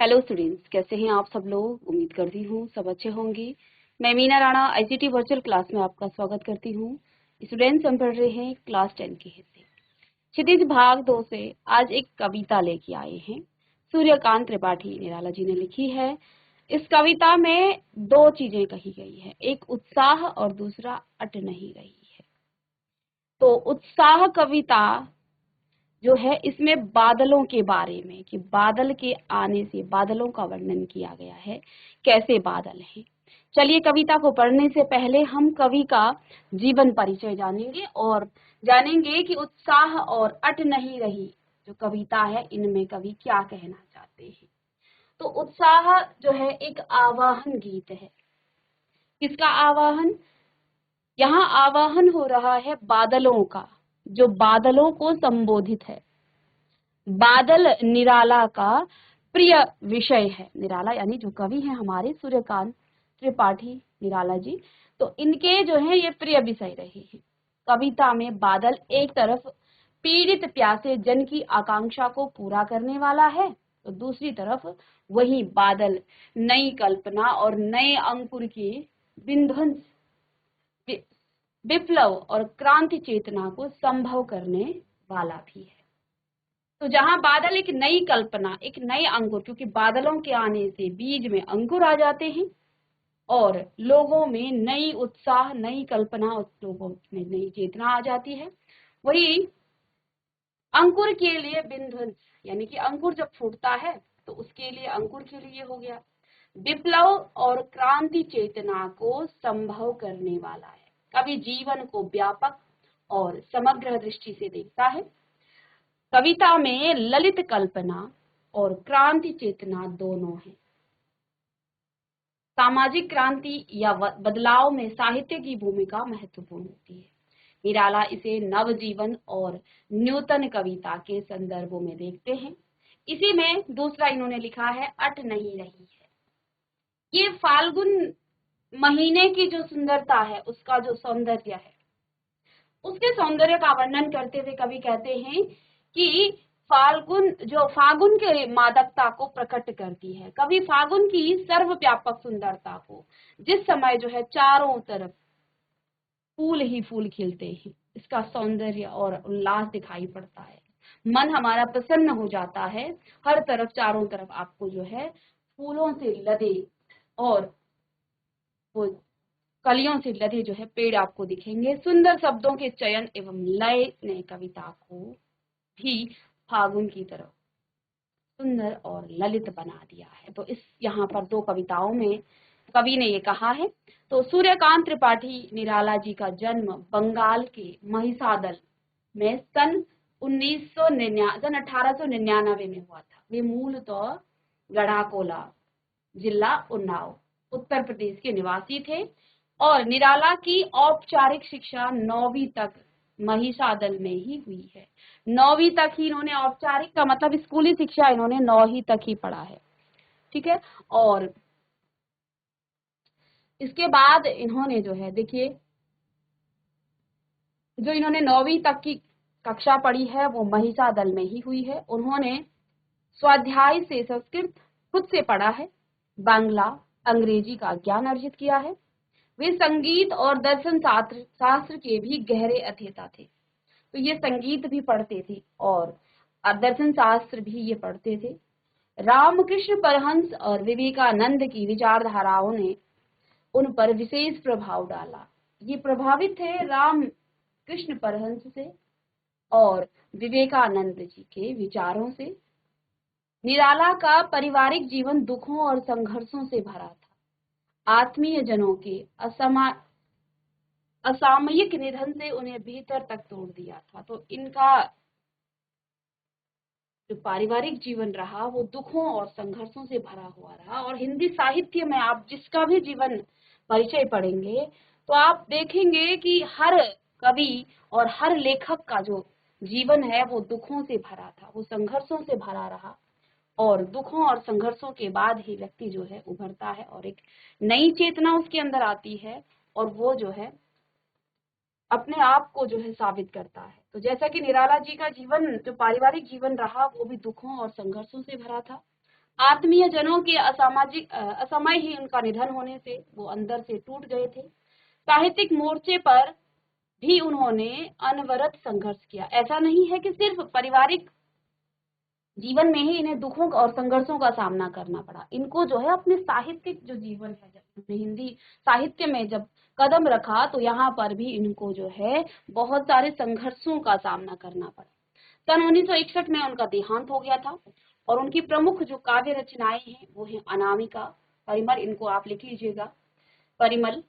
Hello students, कैसे हैं आप सब लोग। उम्मीद करती हूँ सब अच्छे होंगे। मैं Meena Rana ICT virtual class में आपका स्वागत करती हूँ। स्टूडेंट्स, हम पढ़ रहे हैं क्लास 10 के हिस्से क्षितिज भाग 2 से आज एक कविता लेके आए हैं। सूर्यकांत त्रिपाठी निराला जी ने लिखी है। इस कविता में दो चीजें कही गई है, एक उत्साह और दूसरा अट नहीं रही है। तो उत्साह कविता जो है इसमें बादलों के बारे में, कि बादल के आने से बादलों का वर्णन किया गया है, कैसे बादल हैं। चलिए, कविता को पढ़ने से पहले हम कवि का जीवन परिचय जानेंगे और जानेंगे कि उत्साह और अट नहीं रही जो कविता है, इनमें कवि क्या कहना चाहते हैं। तो उत्साह जो है एक आवाहन गीत है। किसका आवाहन? यहाँ आवाहन हो रहा है बादलों का, जो बादलों को संबोधित है। बादल निराला का प्रिय विषय है। निराला यानी जो कवि हैं हमारे सूर्यकांत त्रिपाठी निराला जी, तो इनके जो है ये प्रिय विषय रहे हैं। कविता में बादल एक तरफ पीड़ित प्यासे जन की आकांक्षा को पूरा करने वाला है, तो दूसरी तरफ वही बादल नई कल्पना और नए अंकुर के विध्वंस, विप्लव और क्रांति चेतना को संभव करने वाला भी है। तो जहां बादल एक नई कल्पना, एक नए अंकुर, क्योंकि बादलों के आने से बीज में अंकुर आ जाते हैं और लोगों में नई उत्साह, नई कल्पना, लोगों में नई चेतना आ जाती है। वही अंकुर के लिए विध्वंस, यानी कि अंकुर जब फूटता है तो उसके लिए, अंकुर के लिए हो गया विप्लव और क्रांति चेतना को संभव करने वाला है। कवि जीवन को व्यापक और समग्र दृष्टि से देखता है। कविता में ललित कल्पना और क्रांति चेतना दोनों है। सामाजिक क्रांति या बदलाव में साहित्य की भूमिका महत्वपूर्ण होती है। निराला इसे नवजीवन और न्यूतन कविता के संदर्भों में देखते हैं। इसी में दूसरा इन्होंने लिखा है, अट नहीं रही है। ये फाल्गुन महीने की जो सुंदरता है, उसका जो सौंदर्य है, उसके सौंदर्य का वर्णन करते हुए कवि कहते हैं कि फागुन के मादकता को प्रकट करती है। कवि फागुन की सर्वव्यापक सुंदरता को, जिस समय जो है चारों तरफ फूल ही फूल खिलते हैं, इसका सौंदर्य और उल्लास दिखाई पड़ता है। मन हमारा प्रसन्न हो जाता है। हर तरफ, चारों तरफ आपको जो है फूलों से लदे और वो कलियों से लदे जो है पेड़ आपको दिखेंगे। सुंदर शब्दों के चयन एवं लय ने कविता को भी फागुन की तरफ सुंदर और ललित बना दिया है। तो इस यहाँ पर दो कविताओं में कवि ने ये कहा है। तो सूर्यकांत त्रिपाठी निराला जी का जन्म बंगाल के महिसादल में सन 1899 में हुआ था। वे मूलतः गढ़ाकोला, जिला उन्नाव, उत्तर प्रदेश के निवासी थे और निराला की औपचारिक शिक्षा 9वीं तक महिसादल में ही हुई है। 9वीं तक ही इन्होंने, औपचारिक का मतलब स्कूली शिक्षा इन्होंने 9वीं तक ही पढ़ा है, ठीक है। और इसके बाद इन्होंने जो है, देखिए, जो इन्होंने 9वीं तक की कक्षा पढ़ी है वो महिसादल में ही हुई है। उन्होंने स्वाध्याय से संस्कृत खुद से पढ़ा है, बांग्ला, अंग्रेजी का ज्ञान अर्जित किया है। वे संगीत और दर्शन शास्त्र के भी गहरे अध्येता थे। तो ये संगीत भी पढ़ते थे और दर्शन शास्त्र भी ये पढ़ते थे। रामकृष्ण परमहंस और विवेकानंद की विचारधाराओं ने उन पर विशेष प्रभाव डाला। ये प्रभावित थे रामकृष्ण परमहंस से और विवेकानंद जी के विचारों से। निराला का पारिवारिक जीवन दुखों और संघर्षों से भरा था। आत्मीय जनों के असामयिक निधन से उन्हें भीतर तक तोड़ दिया था। तो इनका जो पारिवारिक जीवन रहा वो दुखों और संघर्षों से भरा हुआ रहा। और हिंदी साहित्य में आप जिसका भी जीवन परिचय पढ़ेंगे तो आप देखेंगे कि हर कवि और हर लेखक का जो जीवन है वो दुखों से भरा था, वो संघर्षों से भरा रहा। और दुखों और संघर्षों के बाद ही व्यक्ति जो है उभरता है और एक नई चेतना उसके अंदर आती है और वो जो है अपने आप को जो है साबित करता है। तो जैसा कि निराला जी का जीवन, जो पारिवारिक जीवन रहा, वो भी दुखों और संघर्षों से भरा था। आत्मीय जनों के असमय ही उनका निधन होने से वो अंदर से टूट गए थे। साहित्यिक मोर्चे पर भी उन्होंने अनवरत संघर्ष किया। ऐसा नहीं है कि सिर्फ पारिवारिक जीवन में ही इन्हें दुखों और संघर्षों का सामना करना पड़ा। इनको जो है अपने साहित्यिक जो जीवन है, जब इन्होंने हिंदी साहित्य में जब कदम रखा तो यहाँ पर भी इनको जो है बहुत सारे संघर्षों का सामना करना पड़ा। सन 1961 में उनका देहांत हो गया था और उनकी प्रमुख जो काव्य रचनाएं हैं वो है अनामिका, परिमल, इनको आप लिख लीजिएगा, परिमल,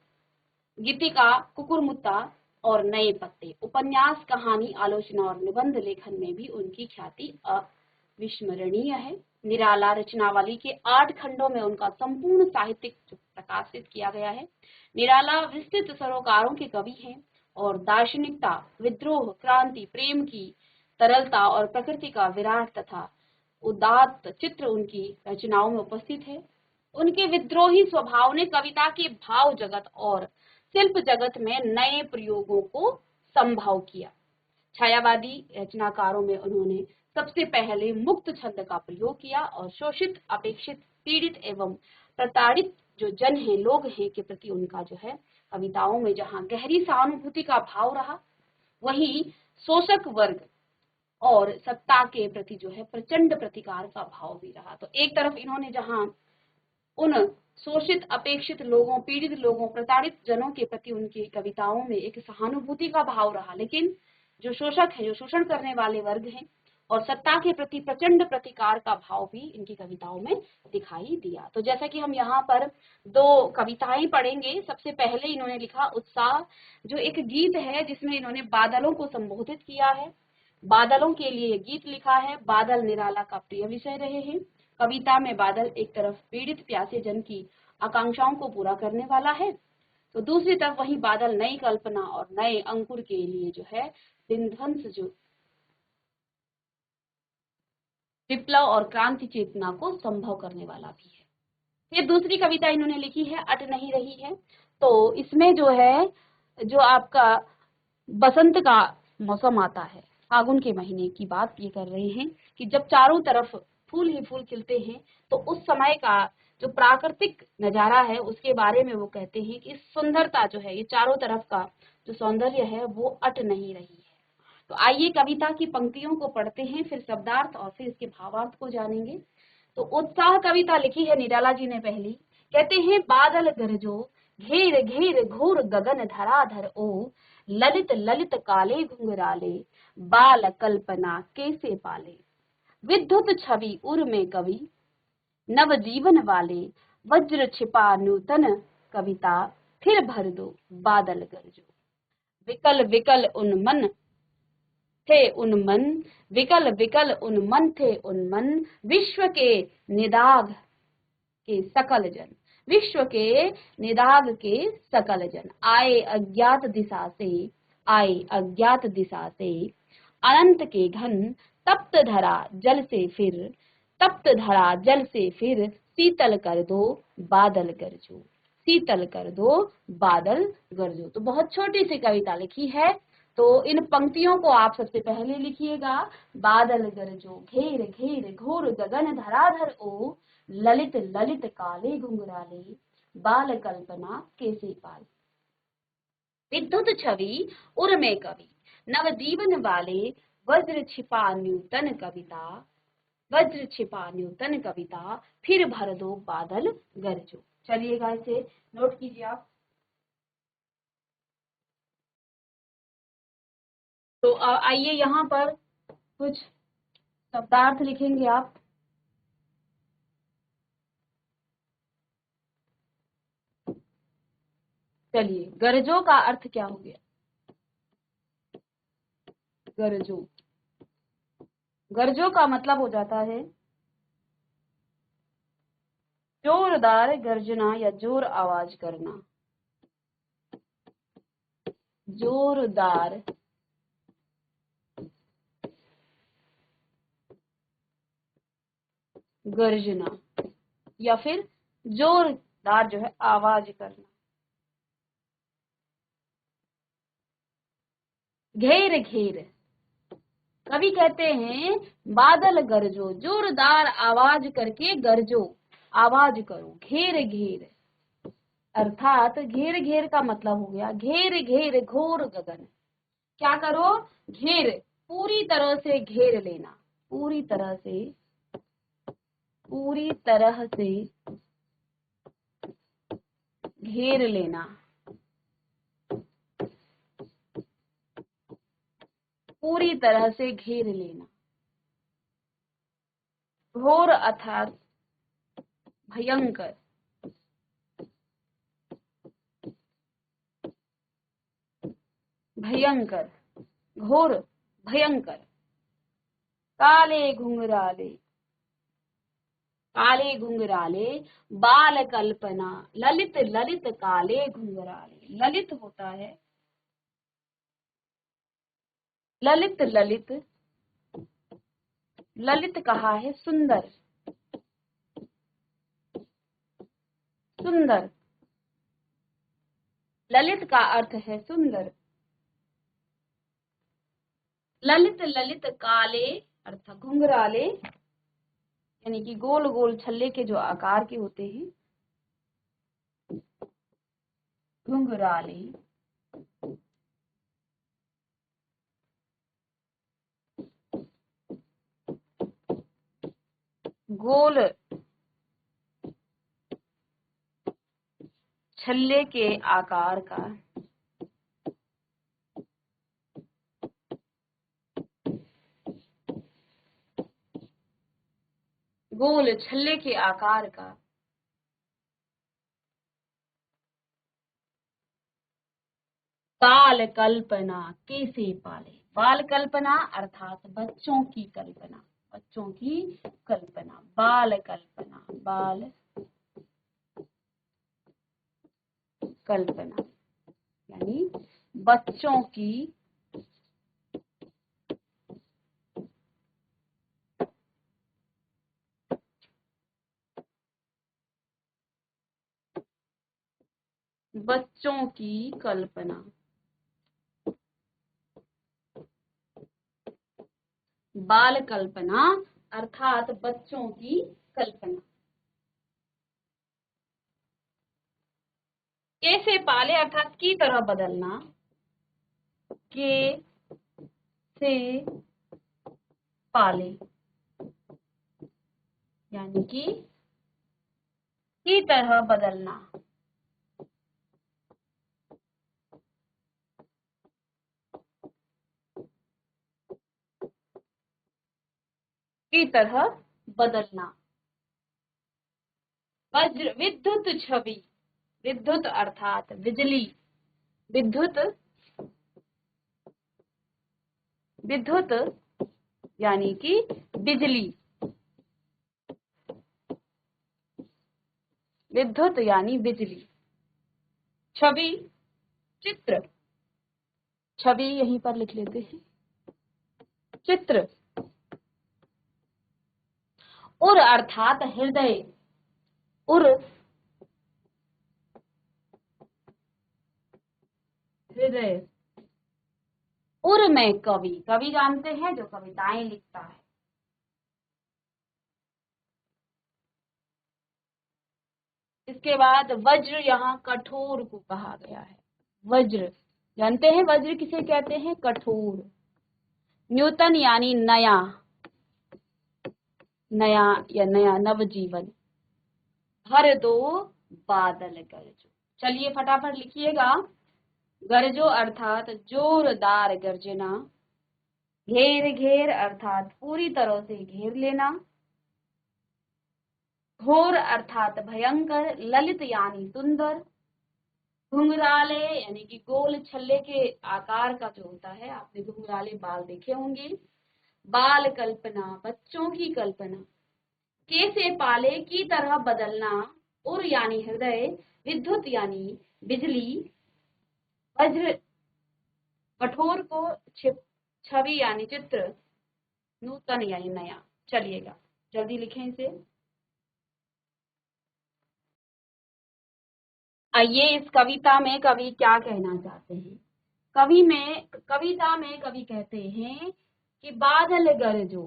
गीतिका, कुकुरमुत्ता और नए पत्ते। उपन्यास, कहानी, आलोचना और निबंध लेखन में भी उनकी ख्याति अविस्मरणीय है। निराला रचनावली के 8 खंडों में उनका संपूर्ण साहित्यिक प्रकाशित किया गया है। निराला विस्तृत सरोकारों के कवि हैं और दार्शनिकता, विद्रोह, क्रांति, प्रेम की तरलता और प्रकृति का विराट तथा उदात्त चित्र उनकी रचनाओं में उपस्थित है। उनके विद्रोही स्वभाव ने कविता के भाव जगत और शिल्प जगत में नए प्रयोगों को संभव किया। छायावादी रचनाकारों में उन्होंने सबसे पहले मुक्त छंद का प्रयोग किया और शोषित, अपेक्षित, पीड़ित एवं प्रताड़ित जो जन हैं, लोग हैं के प्रति उनका जो है कविताओं में जहाँ गहरी सहानुभूति का भाव रहा, वहीं शोषक वर्ग और सत्ता के प्रति जो है प्रचंड प्रतिकार का भाव भी रहा। तो एक तरफ इन्होंने जहां उन शोषित, अपेक्षित लोगों, पीड़ित लोगों, प्रताड़ित जनों के प्रति उनकी कविताओं में एक सहानुभूति का भाव रहा, लेकिन जो शोषक है, जो शोषण करने वाले वर्ग हैं और सत्ता के प्रति प्रचंड प्रतिकार का भाव भी इनकी कविताओं में दिखाई दिया। तो जैसा कि हम यहाँ पर 2 कविताएं पढ़ेंगे। सबसे पहले इन्होंने लिखा उत्साह, जो एक गीत है जिसमें इन्होंने बादलों को संबोधित किया है। बादलों के लिए गीत लिखा है। बादल निराला का प्रिय विषय रहे हैं। कविता में बादल एक तरफ पीड़ित प्यासे जन की आकांक्षाओं को पूरा करने वाला है, तो दूसरी तरफ वही बादल नई कल्पना और नए अंकुर के लिए जो है विध्वंस, जो विप्लव और क्रांति चेतना को संभव करने वाला भी है। फिर दूसरी कविता इन्होंने लिखी है अट नहीं रही है। तो इसमें जो है, जो आपका बसंत का मौसम आता है, फागुन के महीने की बात ये कर रहे हैं कि जब चारों तरफ फूल ही फूल खिलते हैं, तो उस समय का जो प्राकृतिक नजारा है उसके बारे में वो कहते हैं कि सुंदरता जो है, ये चारों तरफ का जो सौंदर्य है वो अट नहीं रही है। तो आइए कविता की पंक्तियों को पढ़ते हैं, फिर शब्दार्थ और फिर इसके भावार्थ को जानेंगे। तो उत्साह कविता लिखी है निराला जी ने पहली। कहते हैं बादल गरजो, घेर घेर घोर गगन धराधर ओ, ललित ललित काले घुंघराले, बाल कल्पना कैसे पाले, विद्युत छवि उर में कवि, नव जीवन वाले, वज्र छिपा नूतन कविता, फिर भर दो बादल गरजो। विकल विकल उन्मन थे उन्मन, विकल विकल उन्मन थे उन्मन, विश्व के निदाघ के सकल जन, विश्व के निदाघ के सकल जन, आए अज्ञात दिशा से, आए अज्ञात दिशा से, अनंत के घन, तप्त धरा जल से फिर, तप्त धरा जल से फिर, शीतल कर दो बादल गरजो, शीतल कर दो बादल गरजो। तो बहुत छोटी सी कविता लिखी है। तो इन पंक्तियों को आप सबसे पहले लिखिएगा, बादल गरजो, घेर घेर घोर गगन धराधर ओ, ललित ललित काले घुंघराले, बाल कल्पना कैसे पाले, विद्युत छवि उर में कवि, नव जीवन वाले, वज्र छिपा नूतन कविता, वज्र छिपा नूतन कविता, फिर भर दो बादल गरजो। चलिएगा इसे नोट कीजिए आप। तो आइए यहाँ पर कुछ शब्दार्थ लिखेंगे आप। चलिए, गरजो का अर्थ क्या हो गया? गरजो, गरजो का मतलब हो जाता है जोरदार गर्जना या जोर आवाज करना, जोरदार गर्जना या फिर जोरदार जो है आवाज करना। घेर घेर कवि कहते हैं बादल गरजो, जोरदार आवाज करके गरजो, आवाज करो, घेर घेर। अर्थात घेर घेर का मतलब हो गया घेर घेर घोर गगन। क्या करो? घेर, पूरी तरह से घेर लेना, पूरी तरह से, पूरी तरह से घेर लेना, पूरी तरह से घेर लेना। घोर अर्थात भयंकर, भयंकर, घोर भयंकर। काले घुंघराले, काले घुंघराले, बाल कल्पना, ललित ललित काले घुंघराले। ललित होता है, ललित ललित, ललित कहा है सुंदर, सुंदर। ललित का अर्थ है सुंदर। ललित ललित काले अर्थात घुंघराले, यानी कि गोल गोल छल्ले के जो आकार के होते हैं, घुंघराले। गोल छल्ले के आकार का, गोल छल्ले के आकार का। बाल कल्पना कैसे पाले, बाल कल्पना अर्थात बच्चों की कल्पना, बच्चों की कल्पना। बाल कल्पना, बाल कल्पना यानी बच्चों की बच्चों की कल्पना। बाल कल्पना अर्थात बच्चों की कल्पना। कैसे पाले अर्थात की तरह बदलना, के से पाले यानी कि की तरह बदलना, की तरह बदलना। वज्र विद्युत छवि, विद्युत अर्थात बिजली, विद्युत, विद्युत यानी कि बिजली, विद्युत यानी बिजली। छवि चित्र, छवि यहीं पर लिख लेते हैं, चित्र। उर अर्थात हृदय, उर हृदय। उर में कवि, कवि जानते हैं जो कविताएं लिखता है। इसके बाद वज्र, यहाँ कठोर को कहा गया है। वज्र जानते हैं, वज्र किसे कहते हैं? कठोर। न्यूतन यानी नया, नया या नया, नवजीवन। भर दो बादल गरजो, चलिए फटाफट लिखिएगा। गरजो अर्थात जोरदार गर्जना, घेर घेर अर्थात पूरी तरह से घेर लेना, घोर अर्थात भयंकर, ललित यानी सुंदर, घुंघराले यानी कि गोल छल्ले के आकार का जो होता है, आपने घुंघराले बाल देखे होंगे। बाल कल्पना बच्चों की कल्पना, कैसे पाले की तरह बदलना, उर यानी हृदय, विद्युत यानी बिजली, वज्र कठोर को, छवि यानी चित्र, नूतन यानी नया। चलिएगा जल्दी लिखें इसे। आइए इस कविता में कवि क्या कहना चाहते हैं। कविता में कवि कहते हैं कि बादल गरजो,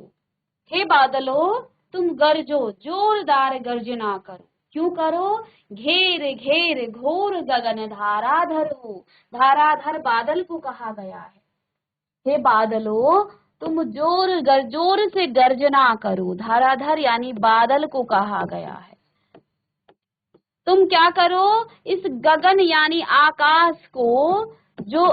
हे बादलो तुम गरजो, जोरदार गर्जना करो। क्यों करो? घेर घेर घोर गगन धाराधर हो, धाराधर बादल को कहा गया है। हे बादलो तुम जोर से गर्जना करो, धाराधर यानी बादल को कहा गया है। तुम क्या करो? इस गगन यानी आकाश को जो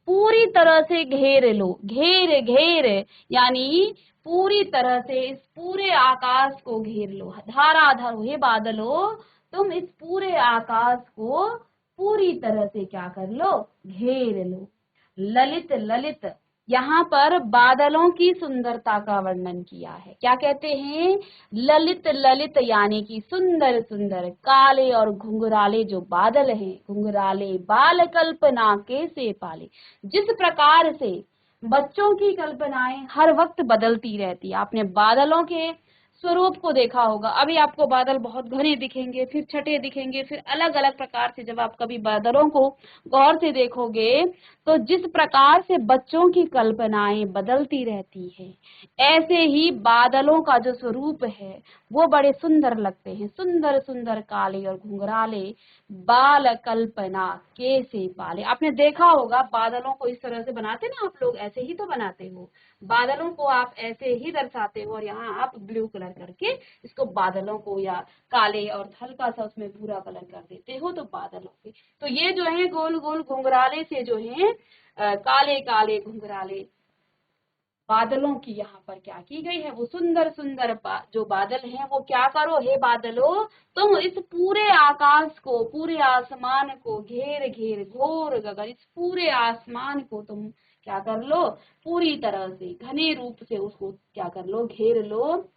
पूरी तरह से घेर लो, घेर घेर यानी पूरी तरह से इस पूरे आकाश को घेर लो, धाराधर। हे बादलो तुम इस पूरे आकाश को पूरी तरह से क्या कर लो? घेर लो। ललित ललित, यहाँ पर बादलों की सुंदरता का वर्णन किया है। क्या कहते हैं? ललित ललित यानी कि सुंदर सुंदर, काले और घुंघराले जो बादल हैं, घुंघराले बाल कल्पना कैसे पाले। जिस प्रकार से बच्चों की कल्पनाएं हर वक्त बदलती रहती है। आपने बादलों के स्वरूप को देखा होगा। अभी आपको बादल बहुत घने दिखेंगे, फिर छठे दिखेंगे, फिर अलग अलग प्रकार से जब आप कभी बादलों को गौर से देखोगे तो जिस प्रकार से बच्चों की कल्पनाएं बदलती रहती है, ऐसे ही बादलों का जो स्वरूप है वो बड़े सुंदर लगते हैं। सुंदर सुंदर काले और घुंघराले बाल कल्पना कैसे पाले। आपने देखा होगा बादलों को इस तरह से बनाते ना आप लोग, ऐसे ही तो बनाते हो। बादलों को आप ऐसे ही दर्शाते हो और यहाँ आप ब्लू कलर करके इसको बादलों को या काले और हल्का सा उसमें भूरा कलर कर देते हो तो बादलों के। तो ये जो है गोल गोल घुंघराले से जो है काले काले घुंघराले बादलों की यहाँ पर क्या की गई है, वो सुंदर सुंदर जो बादल हैं वो क्या करो? हे बादलो तुम इस पूरे आकाश को, पूरे आसमान को घेर घेर, घोर गगन, इस पूरे आसमान को तुम क्या कर लो? पूरी तरह से घने रूप से उसको क्या कर लो? घेर लो।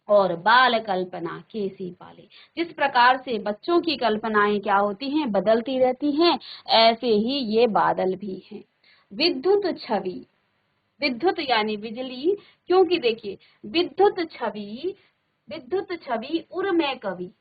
और बाल कल्पना कैसी पाले। जिस प्रकार से बच्चों की कल्पनाएं क्या होती हैं? बदलती रहती हैं, ऐसे ही ये बादल भी हैं। विद्युत छवि, विद्युत यानी बिजली, क्योंकि देखिए विद्युत छवि उर्मे कवि,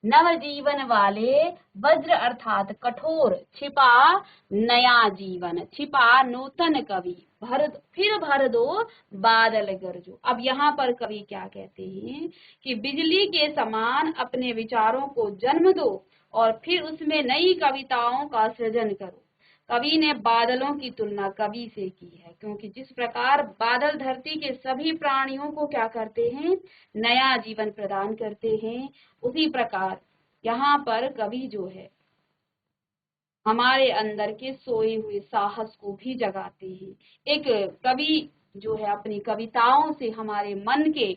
नवजीवन वाले वज्र अर्थात कठोर, छिपा नया जीवन, छिपा नूतन कवि, फिर भर दो बादल गरजो। अब यहाँ पर कवि क्या कहते हैं कि बिजली के समान अपने विचारों को जन्म दो और फिर उसमें नई कविताओं का सृजन करो। कवि ने बादलों की तुलना कवि से की है, क्योंकि जिस प्रकार बादल धरती के सभी प्राणियों को क्या करते हैं? नया जीवन प्रदान करते हैं, उसी प्रकार यहाँ पर कवि जो है हमारे अंदर के सोए हुए साहस को भी जगाते हैं। एक कवि जो है अपनी कविताओं से हमारे मन के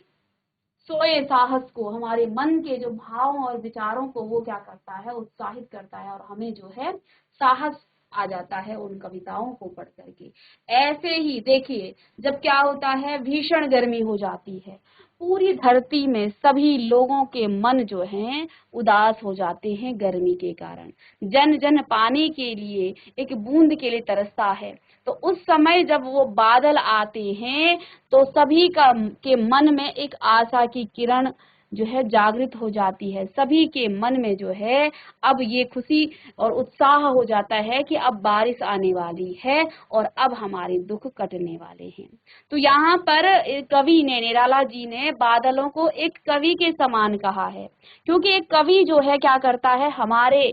सोए साहस को, हमारे मन के जो भावों और विचारों को वो क्या करता है? उत्साहित करता है और हमें जो है साहस आ जाता है उन कविताओं को पढ़ करके। ऐसे ही देखिए जब क्या होता है, भीषण गर्मी हो जाती है, पूरी धरती में सभी लोगों के मन जो हैं उदास हो जाते हैं गर्मी के कारण। जन जन पानी के लिए, एक बूंद के लिए तरसता है। तो उस समय जब वो बादल आते हैं तो सभी का के मन में एक आशा की किरण जो है जागृत हो जाती है। सभी के मन में जो है अब ये खुशी और उत्साह हो जाता है कि अब बारिश आने वाली है और अब हमारे दुख कटने वाले हैं। तो यहाँ पर कवि ने, निराला जी ने बादलों को एक कवि के समान कहा है, क्योंकि एक कवि जो है क्या करता है? हमारे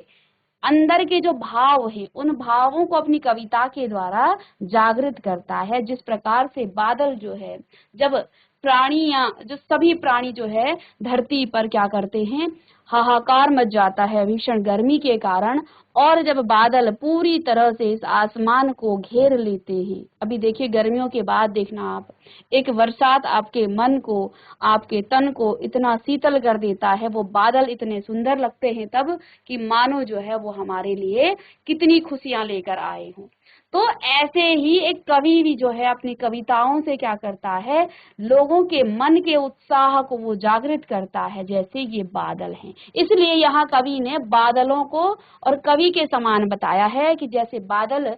अंदर के जो भाव हैं उन भावों को अपनी कविता के द्वारा जागृत करता है। जिस प्रकार से बादल जो है, जब प्राणियां, जो सभी प्राणी जो है धरती पर क्या करते हैं? हाहाकार मच जाता है भीषण गर्मी के कारण, और जब बादल पूरी तरह से इस आसमान को घेर लेते हैं। अभी देखिए गर्मियों के बाद देखना आप, एक बरसात आपके मन को, आपके तन को इतना शीतल कर देता है, वो बादल इतने सुंदर लगते हैं तब कि मानो जो है वो हमारे लिए कितनी खुशियां लेकर आए हों। तो ऐसे ही एक कवि भी जो है अपनी कविताओं से क्या करता है? लोगों के मन के उत्साह को वो जागृत करता है, जैसे ये बादल हैं। इसलिए यहाँ कवि ने बादलों को और कवि के समान बताया है कि जैसे बादल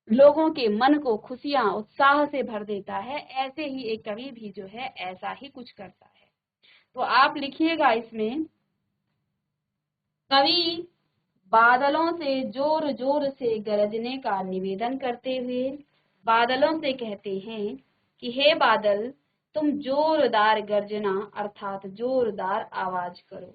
लोगों के मन को खुशियां उत्साह से भर देता है, ऐसे ही एक कवि भी जो है ऐसा ही कुछ करता है। तो आप लिखिएगा इसमें, कवि बादलों से जोर जोर से गरजने का निवेदन करते हुए बादलों से कहते हैं कि हे बादल, तुम जोरदार गर्जना अर्थात जोरदार आवाज करो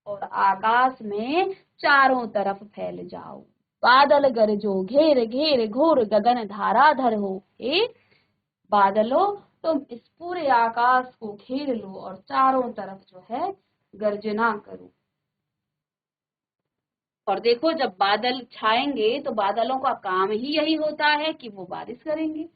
और आकाश में चारों तरफ फैल जाओ। बादल गरजो घेर घेर घोर गगन धाराधर हो। हे बादलों, तुम इस पूरे आकाश को घेर लो और चारों तरफ जो है गर्जना करो। और देखो, जब बादल छाएंगे तो बादलों का काम ही यही होता है कि वो बारिश करेंगे।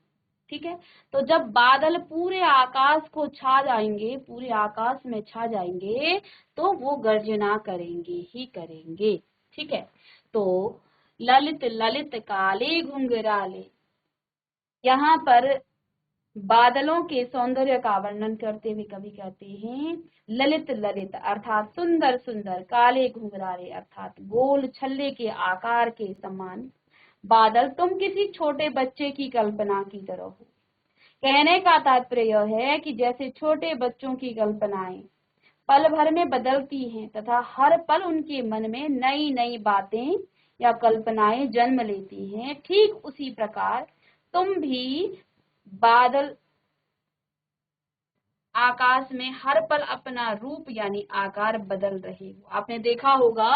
ठीक है, तो जब बादल पूरे आकाश को छा जाएंगे, पूरे आकाश में छा जाएंगे, तो वो गर्जना करेंगे ही करेंगे। ठीक है, तो ललित ललित काले घुंघराले, यहाँ पर बादलों के सौंदर्य का वर्णन करते हुए कवि कहते हैं ललित ललित अर्थात सुंदर सुंदर, काले घुंघराले अर्थात गोल छल्ले के आकार के समान बादल तुम किसी छोटे बच्चे की कल्पना की तरह हो। कहने का तात्पर्य यह है कि जैसे छोटे बच्चों की कल्पनाएं पल भर में बदलती हैं तथा हर पल उनके मन में नई नई बातें या कल्पनाएं जन्म लेती हैं, ठीक उसी प्रकार तुम भी बादल आकाश में हर पल अपना रूप यानी आकार बदल रहे हो। आपने देखा होगा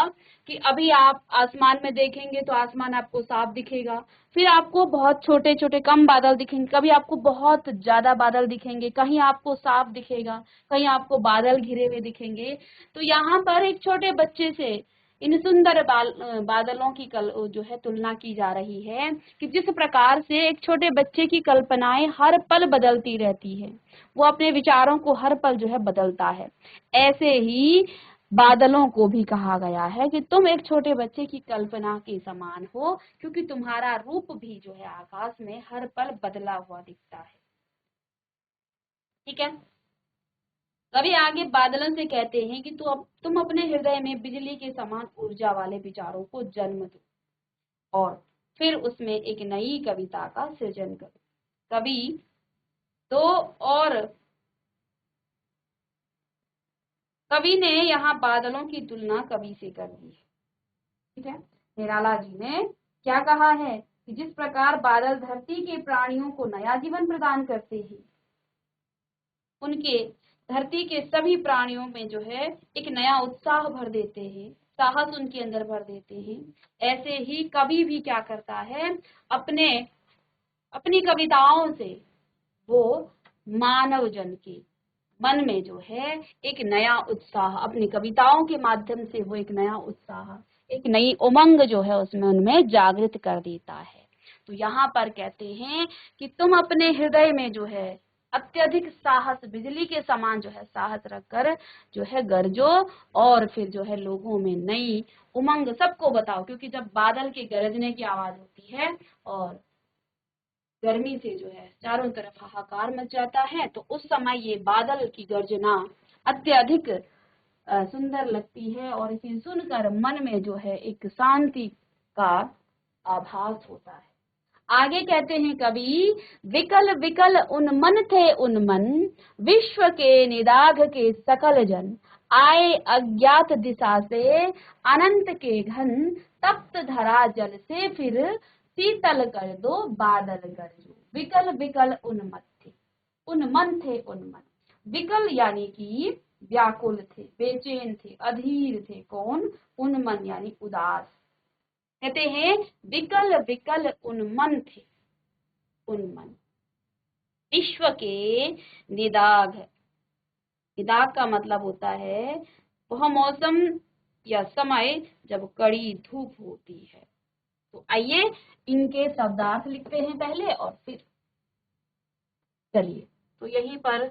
कि अभी आप आसमान में देखेंगे तो आसमान आपको साफ दिखेगा, फिर आपको बहुत छोटे छोटे कम बादल दिखेंगे, कभी आपको बहुत ज्यादा बादल दिखेंगे, कहीं आपको साफ दिखेगा, कहीं आपको बादल घिरे हुए दिखेंगे। तो यहाँ पर एक छोटे बच्चे से इन सुंदर बादलों की जो है तुलना की जा रही है कि जिस प्रकार से एक छोटे बच्चे की कल्पनाएं हर पल बदलती रहती है, वो अपने विचारों को हर पल जो है बदलता है, ऐसे ही बादलों को भी कहा गया है कि तुम एक छोटे बच्चे की कल्पना के समान हो, क्योंकि तुम्हारा रूप भी जो है आकाश में हर पल बदला हुआ दिखता है। ठीक है, कभी आगे बादलों से कहते हैं कि तुम अपने हृदय में बिजली के समान ऊर्जा वाले विचारों को जन्म दो और फिर उसमें एक नई कविता का सृजन करो। कवि तो और कवि ने यहाँ बादलों की तुलना कवि से कर दी है। ठीक है, निराला जी ने क्या कहा है कि जिस प्रकार बादल धरती के प्राणियों को नया जीवन प्रदान करते हैं, उनके धरती के सभी प्राणियों में जो है एक नया उत्साह भर देते हैं, साहस उनके अंदर भर देते हैं, ऐसे ही कवि भी क्या करता है, अपनी कविताओं से वो मानव जन के मन में जो है एक नया उत्साह, अपनी कविताओं के माध्यम से वो एक नया उत्साह, एक नई उमंग जो है उसमें उनमें जागृत कर देता है। तो यहाँ पर कहते हैं कि तुम अपने हृदय में जो है अत्यधिक साहस, बिजली के समान जो है साहस रखकर जो है गरजो और फिर जो है लोगों में नई उमंग सबको बताओ, क्योंकि जब बादल के गरजने की आवाज होती है और गर्मी से जो है चारों तरफ हाहाकार मच जाता है, तो उस समय ये बादल की गर्जना अत्यधिक सुंदर लगती है और इसे सुनकर मन में जो है एक शांति का आभास होता है। आगे कहते हैं कवि, विकल विकल उन्मन थे उन्मन, विश्व के निदाघ के सकल जन, आए अज्ञात दिशा से अनंत के घन, तप्त धरा जल से फिर शीतल कर दो बादल गरजो। विकल विकल उन्मन थे, उन्मन थे उन्मन, विकल यानी कि व्याकुल थे, बेचैन थे, अधीर थे। कौन? उन्मन यानी उदास। कहते हैं विकल विकल उन्मन थे उन्मन, विश्व के निदाघ, निदाघ का मतलब होता है वह मौसम या समय जब कड़ी धूप होती है। तो आइए इनके शब्दार्थ लिखते हैं पहले और फिर चलिए, तो यहीं पर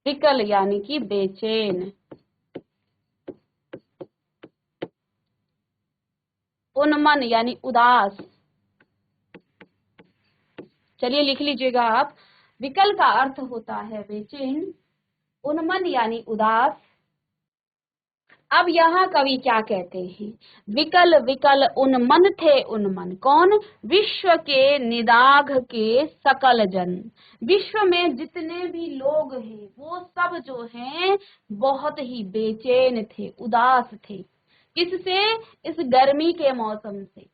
विकल यानी कि बेचैन, उन्मन यानी उदास। चलिए लिख लीजिएगा आप, विकल का अर्थ होता है बेचैन, उन्मन यानी उदास, अब यहाँ कवि क्या कहते हैं, विकल विकल उन्मन थे उन्मन, कौन, विश्व के निदाघ के सकल जन, विश्व में जितने भी लोग हैं वो सब जो हैं बहुत ही बेचैन थे, उदास थे, किससे, इस गर्मी के मौसम से,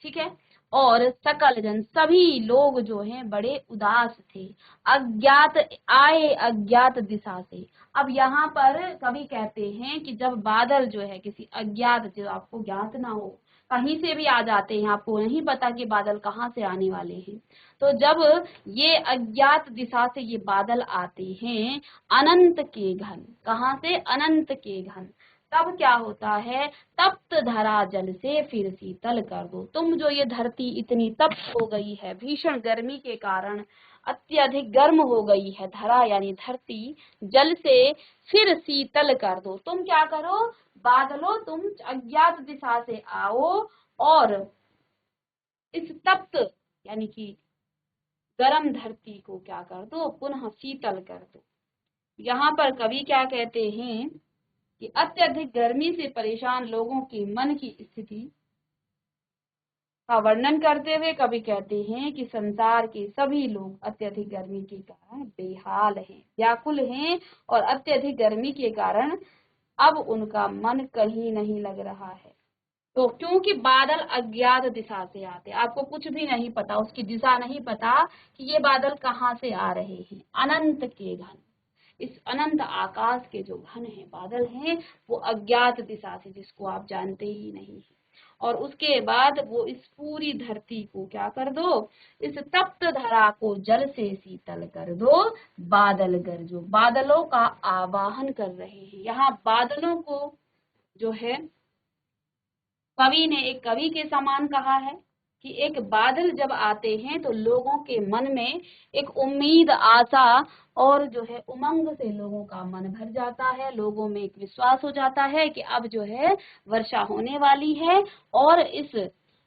ठीक है। और सकल जन, सभी लोग जो हैं बड़े उदास थे, अज्ञात आए अज्ञात दिशा से। अब यहाँ पर कवि कहते हैं कि जब बादल जो है किसी अज्ञात, जो आपको ज्ञात ना हो, कहीं से भी आ जाते हैं, आपको नहीं पता कि बादल कहाँ से आने वाले हैं, तो जब ये अज्ञात दिशा से ये बादल आते हैं अनंत के घन, कहाँ से, अनंत के घन, तब क्या होता है, तप्त धरा जल से फिर शीतल कर दो। तुम जो ये धरती इतनी तप्त हो गई है भीषण गर्मी के कारण, अत्यधिक गर्म हो गई है, धरा यानी धरती, जल से फिर शीतल कर दो। तुम क्या करो, बादलों तुम अज्ञात दिशा से आओ और इस तप्त यानी कि गर्म धरती को क्या कर दो, पुनः शीतल कर दो। यहाँ पर कवि क्या कहते हैं कि अत्यधिक गर्मी से परेशान लोगों के मन की स्थिति का वर्णन करते हुए कवि कहते हैं कि संसार के सभी लोग अत्यधिक गर्मी के कारण बेहाल हैं, व्याकुल हैं, और अत्यधिक गर्मी के कारण अब उनका मन कहीं नहीं लग रहा है। तो क्योंकि बादल अज्ञात दिशा से आते, आपको कुछ भी नहीं पता, उसकी दिशा नहीं पता कि ये बादल कहाँ से आ रहे हैं, अनंत के घन, इस अनंत आकाश के जो घन है बादल हैं वो अज्ञात दिशा से, जिसको आप जानते ही नहीं है, और उसके बाद वो इस पूरी धरती को क्या कर दो, इस तप्त धरा को जल से शीतल कर दो, बादल गरजो, बादलों का आवाहन कर रहे हैं। यहाँ बादलों को जो है कवि ने एक कवि के समान कहा है कि एक बादल जब आते हैं तो लोगों के मन में एक उम्मीद, आशा और जो है उमंग से लोगों का मन भर जाता है, लोगों में एक विश्वास हो जाता है कि अब जो है वर्षा होने वाली है और इस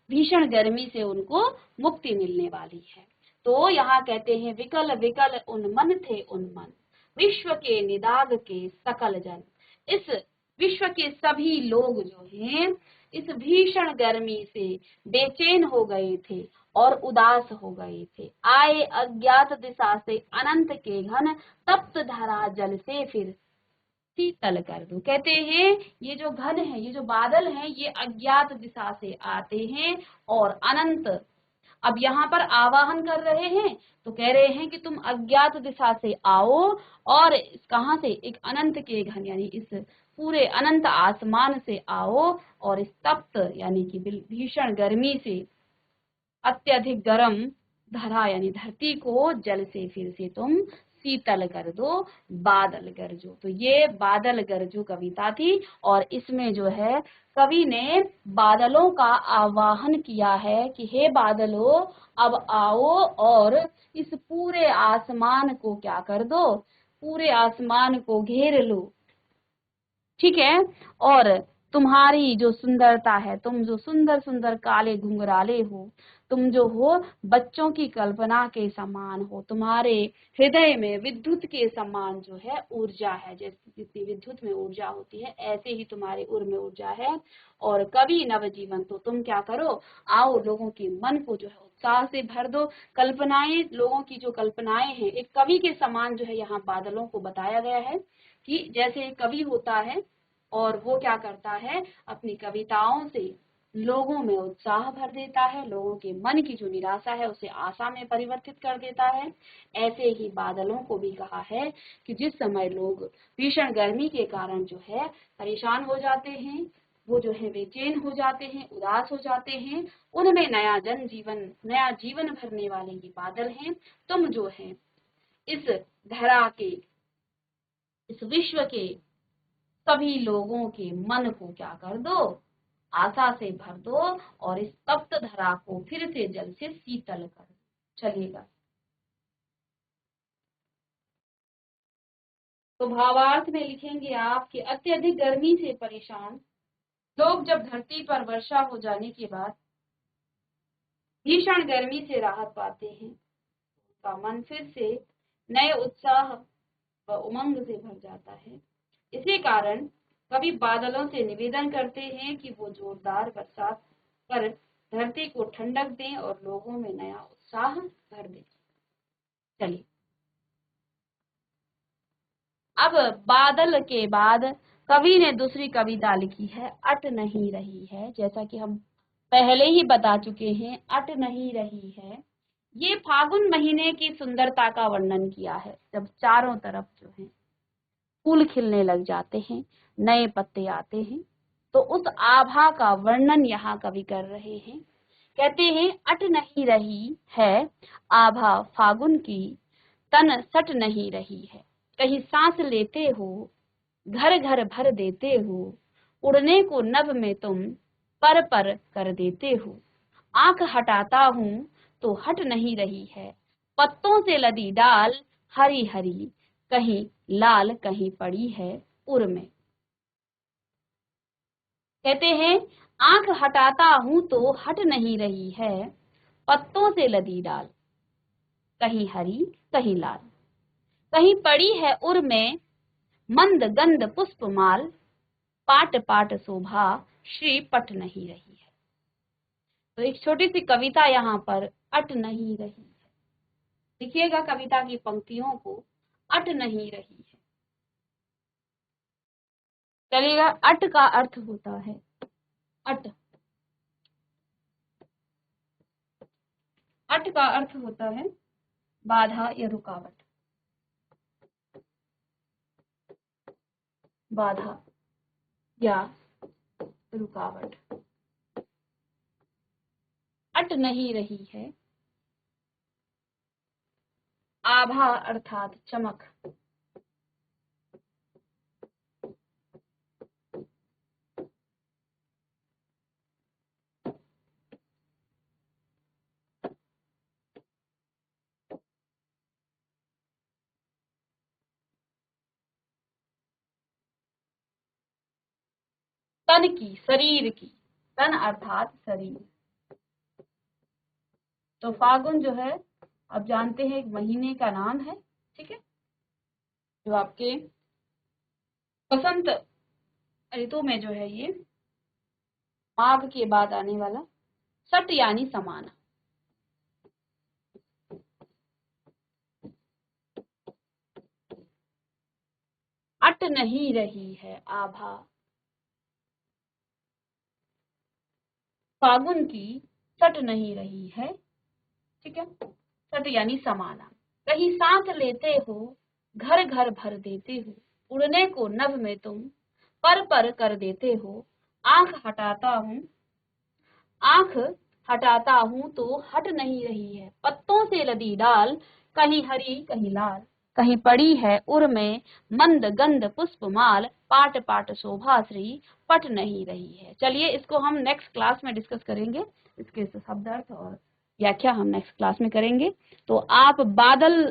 भीषण गर्मी से उनको मुक्ति मिलने वाली है। तो यहाँ कहते हैं विकल विकल उन्मन थे उन्मन, विश्व के निदाग के सकल जन, इस विश्व के सभी लोग जो हैं इस भीषण गर्मी से बेचैन हो गए थे और उदास हो गए थे, आए अज्ञात दिशा से अनंत के घन, तप्त धरा जल से फिर शीतल कर दो। कहते हैं ये जो घन है, ये जो बादल हैं, ये अज्ञात दिशा से आते हैं और अनंत, अब यहाँ पर आवाहन कर रहे हैं तो कह रहे हैं कि तुम अज्ञात दिशा से आओ और कहाँ से, एक अनंत के घन यानी इस पूरे अनंत आसमान से आओ और इस तप्त यानी कि भीषण गर्मी से अत्यधिक गर्म धरा यानी धरती को जल से फिर से तुम शीतल कर दो, बादल गरजो। तो ये बादल गरजो कविता थी और इसमें जो है कवि ने बादलों का आवाहन किया है कि हे बादलों अब आओ और इस पूरे आसमान को क्या कर दो, पूरे आसमान को घेर लो, ठीक है। और तुम्हारी जो सुंदरता है, तुम जो सुंदर सुंदर काले घुंघराले हो, तुम जो हो बच्चों की कल्पना के समान हो, तुम्हारे हृदय में विद्युत के समान जो है ऊर्जा है, जैसे जितनी विद्युत में ऊर्जा होती है ऐसे ही तुम्हारे उर में ऊर्जा है। और कवि नवजीवन, तो तुम क्या करो, आओ लोगों के मन को जो है उत्साह से भर दो, कल्पनाएं, लोगों की जो कल्पनाएं हैं एक कवि के समान जो है यहाँ बादलों को बताया गया है कि जैसे एक कवि होता है और वो क्या करता है, अपनी कविताओं से लोगों में उत्साह भर देता है, लोगों के मन की जो निराशा है उसे आशा में परिवर्तित कर देता है। ऐसे ही बादलों को भी कहा है कि जिस समय लोग भीषण गर्मी के कारण जो है परेशान हो जाते हैं, वो जो है बेचैन हो जाते हैं, उदास हो जाते हैं, उनमें नया नया जीवन भरने वाले ये बादल हैं। तुम जो है इस धरा के, इस विश्व के सभी लोगों के मन को क्या कर दो, आशा से भर दो और इस तप्त धरा को फिर से जल से शीतल कर दो। चलिएगा, तो भावार्थ में लिखेंगे आप कि अत्यधिक गर्मी से परेशान लोग जब धरती पर वर्षा हो जाने के बाद भीषण गर्मी से राहत पाते हैं, उनका मन फिर से नए उत्साह व उमंग से भर जाता है। इसी कारण कवि बादलों से निवेदन करते हैं कि वो जोरदार बरसात कर धरती को ठंडक दें और लोगों में नया उत्साह भर दें। चलिए, अब बादल के बाद कवि ने दूसरी कविता लिखी है, अट नहीं रही है। जैसा कि हम पहले ही बता चुके हैं, अट नहीं रही है ये फागुन महीने की सुंदरता का वर्णन किया है, जब चारों तरफ जो है फूल खिलने लग जाते हैं, नए पत्ते आते हैं, तो उस आभा का वर्णन यहाँ कवि कर रहे हैं। कहते हैं, अट नहीं रही है आभा फागुन की, तन सट नहीं रही है। कहीं सांस लेते हो, घर घर भर देते हो, उड़ने को नभ में तुम पर पर कर देते हो। आंख हटाता हूं तो हट नहीं रही है, पत्तों से लदी डाल हरी हरी, कहीं लाल कहीं पड़ी है उर में। कहते हैं, आंख हटाता हूं तो हट नहीं रही है, पत्तों से लदी डाल, कहीं हरी कहीं लाल, कहीं पड़ी है उर में मंद गंध पुष्प माल, पाट पाट शोभा श्री पट नहीं रही है। तो एक छोटी सी कविता यहाँ पर अट नहीं रही है। देखिएगा कविता की पंक्तियों को, अट नहीं रही है। चलिएगा, अट का अर्थ होता है अट। अट का अर्थ होता है बाधा या रुकावट। बाधा या रुकावट। अट नहीं रही है, आभा अर्थात चमक। तन की, शरीर की, तन अर्थात शरीर। तो फागुन जो है, आप जानते हैं, एक महीने का नाम है, ठीक है, जो आपके बसंत ऋतु में जो है ये माघ के बाद आने वाला सट यानी समान। अट नहीं रही है आभा फागुन की, सट नहीं रही है, ठीक है, सट यानी समाना। कहीं सांस लेते हो, घर घर भर देते हो, उड़ने को नभ में तुम पर कर देते हो। आंख हटाता हूं, आंख हटाता हूं तो हट नहीं रही है, पत्तों से लदी डाल, कहीं हरी कहीं लाल, कहीं पड़ी है उर में मंद गंध पुष्प माल, पाट पाट शोभा श्री पट नहीं रही है। चलिए, इसको हम नेक्स्ट क्लास में डिस्कस करेंगे, इसके शब्दार्थ और व्याख्या हम नेक्स्ट क्लास में करेंगे। तो आप बादल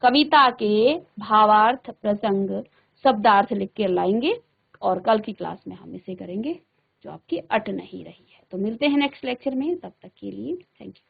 कविता के भावार्थ, प्रसंग, शब्दार्थ लिख के लाएंगे और कल की क्लास में हम इसे करेंगे, जो आपकी अट नहीं रही है। तो मिलते हैं नेक्स्ट लेक्चर में, तब तक के लिए थैंक यू।